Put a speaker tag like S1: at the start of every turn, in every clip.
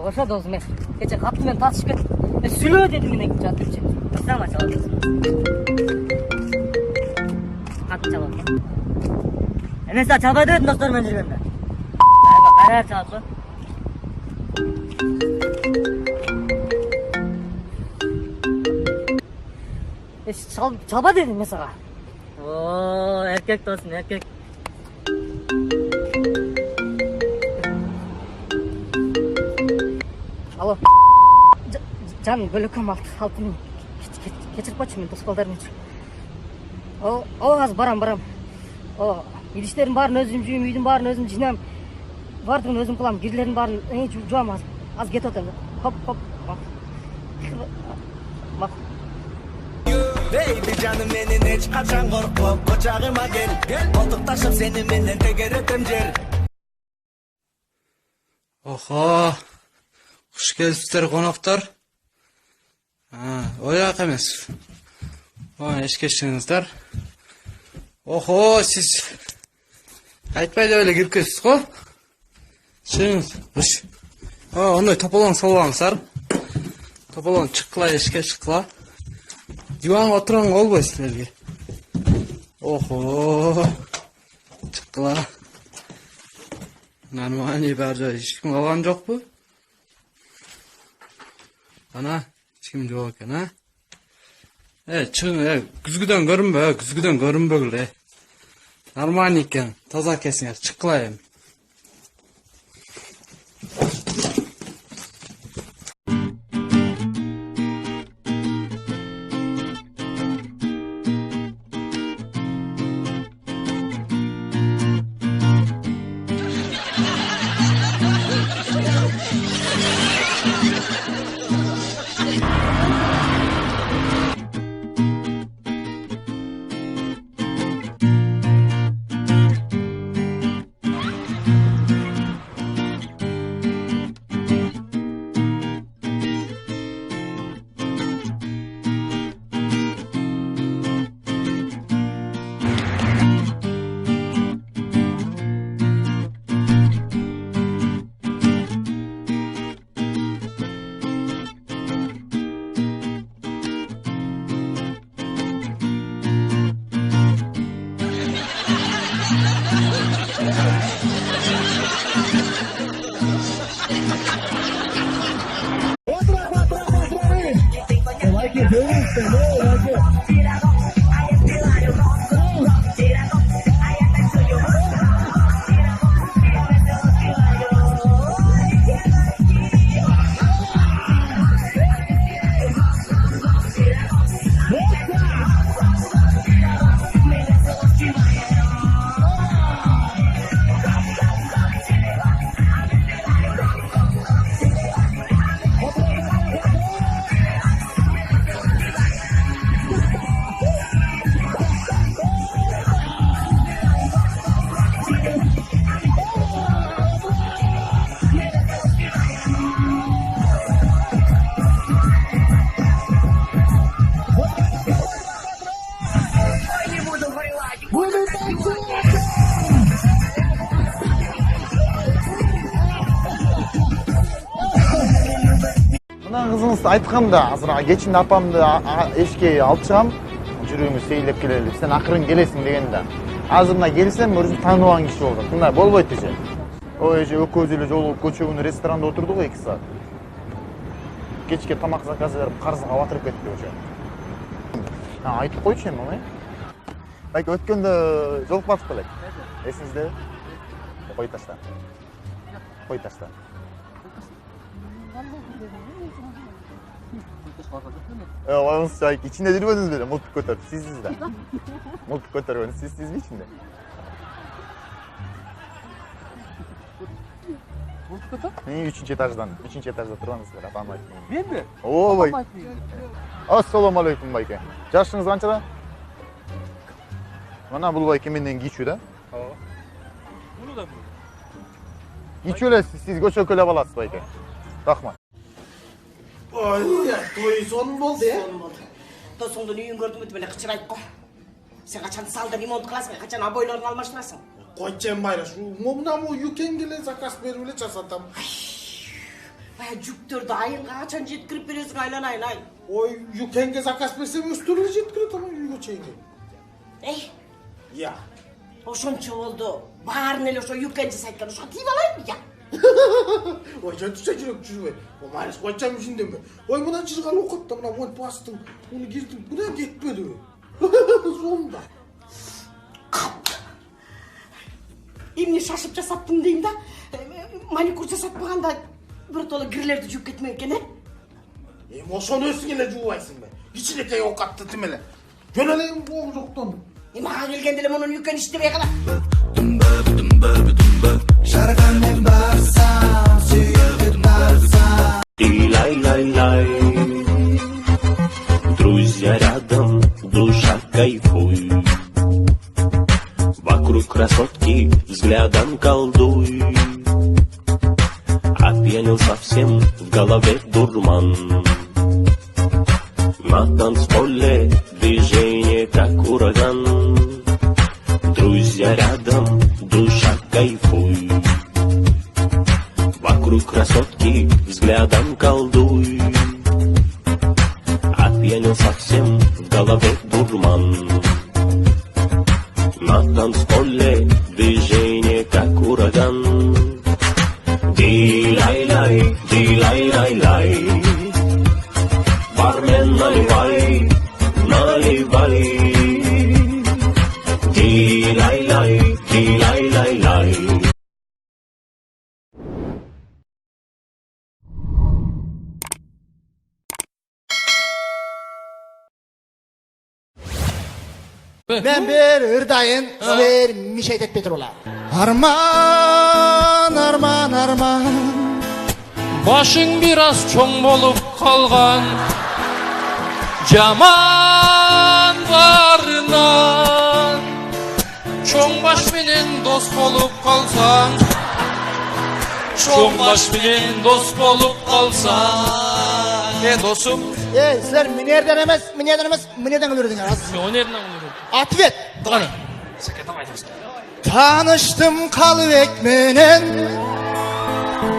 S1: Ошо досум мен кече катты менен татышып кеттим. Сүйлөө дедим мен жатырчы. Сама чалат. Катты чалат. Мен сага чалбай дедим достор менен жүргөндө. Кайра чалат го. Çaba dedim mesela. Oo, erkek dostum erkek. Alo. Can böyle kam altını geçirip açayım dostlarım için. O az baram. O gidişlerin barın özüm jüyüm, üydün barın özüm jinem. Vardığın özüm kılam, girlerin barın juam az get otur. Hop. Bak.
S2: Baby canım benim hiç kaçan korkma Koçağıma gel Koltuk taşım senin benden teker etem jer
S3: Oho. Xush kelibsizlar qonaqlar. Oyoq emas. Ishga chiqingizlar. Oho, siz aytmaydi öyle kirib kelibsiz-ku. Chiqingiz. Onday to'polon solvangizlar. To'polon chiqqila, ishga chiqqila. Divanga o'tirgan bo'lmaydi sizlarga. Oho. Chiqqila. Normaliy barcha hech kim olgan yo'q bu. Ana, hech kim yo'q ekan, ha? Chiqing, kuzgidan ko'rinbagil. Normal ekan, toza kesinglar, chiqqilayim.
S4: Kızınızda aytqam da azıra geçinde apamdı eşkeyi alçam жүрүүңү сейлеп келели сен акырын келесиң дегенде азыр мына келсем өзүм тааныбаган киши болдум мындай болбойт эже ой эже экөөбүз эле жолугуп көчө күнү ресторанда отурдук 2 саат кечке тамак заказ берип карызга батырып кетти уже айтып койчу эми ой байке өткөндө жолукпадык белек эсиңиздеби кой ташта içinde durmadınız böyle multuk kotar sizsiz de. Multuk kotar böyle siz mi içinde?
S5: Multuk kotar?
S4: Ne 3. etajda turganız var apam aytmayın.
S5: Men mi?
S4: Oo bay. Assalamu alaykum bayke. Yaşınız qanchada? Mana bul bayke menden kичүү да.
S5: Bunu da mı?
S4: Кичүү эле siz көчө көлөп аласыз байке. Рахмат.
S2: Той сон болды
S1: Досуңдун үйүн көрдүм өтүп эле кычырайт го. Сен качан салды ремонт кыласың, качан обойлорун алмаштырасың?
S2: Койчем байра шу мына үй келе заказ берип эле жасатам
S6: Жүктөрдү айылга качан жеткирип бересиң айланайын ай?
S7: Ой, юкенге заказ берсем өстөрү жеткирет ана үйгө чейин.
S6: Эй,
S7: Я.
S6: ошончо болду. Баарын эле ошо юкен жасайт ошого тийип алайынбы я?
S7: Ой, жантыша жүрөк жүрбөй. О, майнас койчам ишиндеме. Ой, мына жыргал окот да мына монт бастың. Муну кирдим. Мына кетпедиби? Сонда.
S6: Эмне шашып жасаптым дейм да. Маникюр жасатпаганда биртоло кирлерди жууп кетмек экен,
S7: Ошону өзүң эле жуубайсың бе? Кичинекей окатты тим эле. Жөн эле боо жоктон.
S6: Мага келгенде эле мунун юкен иштебей кала.
S2: Шаргамен барсам, сүйөгүн барсам.
S8: Лай-лай-лай, друзья рядом, душа кайфуй. Вокруг красотки взглядом колдуй. Опьянел совсем, в голове дурман. На танцполе движение как ураган. Друзья рядом, душа кайфуй. Вокруг красотки взглядом колдуй. Опьянел совсем, в голове дурман. На танцполе движение как ураган. Ди-лай-лай, ди-лай-лай-лай. Бармен, наливай, наливай. Ди-лай-лай, ди-лай-лай-лай.
S4: Мен bir ырдайын, силер мишайт этпей туруңар. Арман, арман, арман.
S5: Башың бираз чоң болуп калган. Жаман барынан. Чоң баш менен дос болуп калсаң. Чоң баш менен дос болуп калсаң. Досум.
S4: Силер минерден эмес, минерден өлүрдүңөр азыр.
S5: Мен өнеринен өлүрөм.
S4: Ответ.
S5: Кана.
S4: Tanıştım kalbek menen,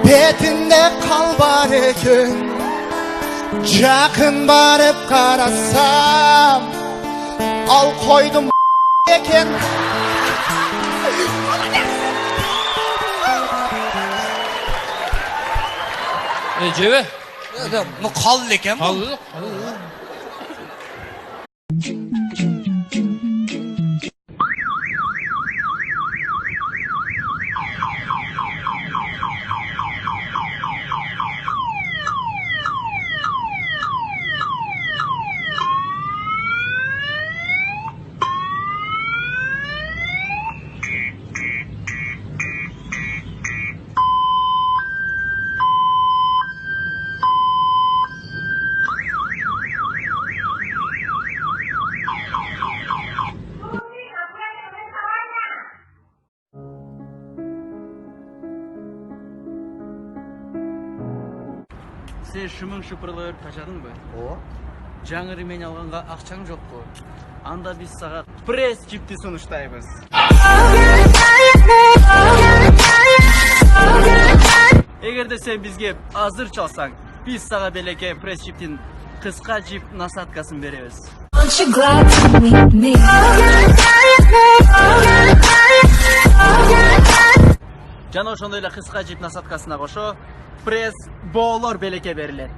S4: betinde kal var eкен. Жақын барып қарасам, ал қойдым екен.
S5: Жебе.
S3: Ну қалды екен.
S5: Қалды.
S3: Сен шымың шыпырлап тажадың ба?
S4: О.
S3: Жаңы ремень алғанға ақшаң жоқ қой. Анда біз саған пресс чипті сунуштайбыз. Егерде сен бізге азыр çalsаң, біз саға белекен пресс чиптин қысқа жип насаткасын беребіз.
S9: Aren't you glad to meet me?
S3: Жана ошондой эле кыска жип насаткасына кошо пресс боолор белекке берилет.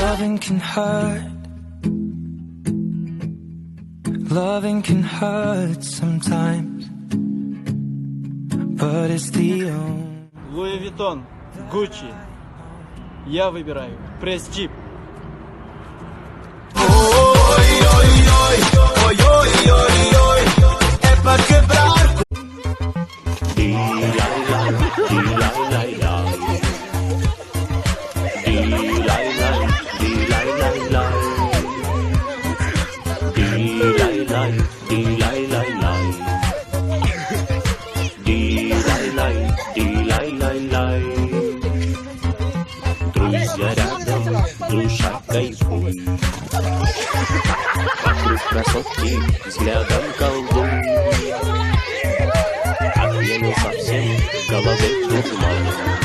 S2: Loving can hurt. Loving can hurt sometimes. But it's the only.
S3: Луи Виттон, Гуччи. Я выбираю пресс джип.
S8: Друзья рядом, душа кайфуй. Вокруг красотки взглядом колдуй. Отменил совсем в голове туман.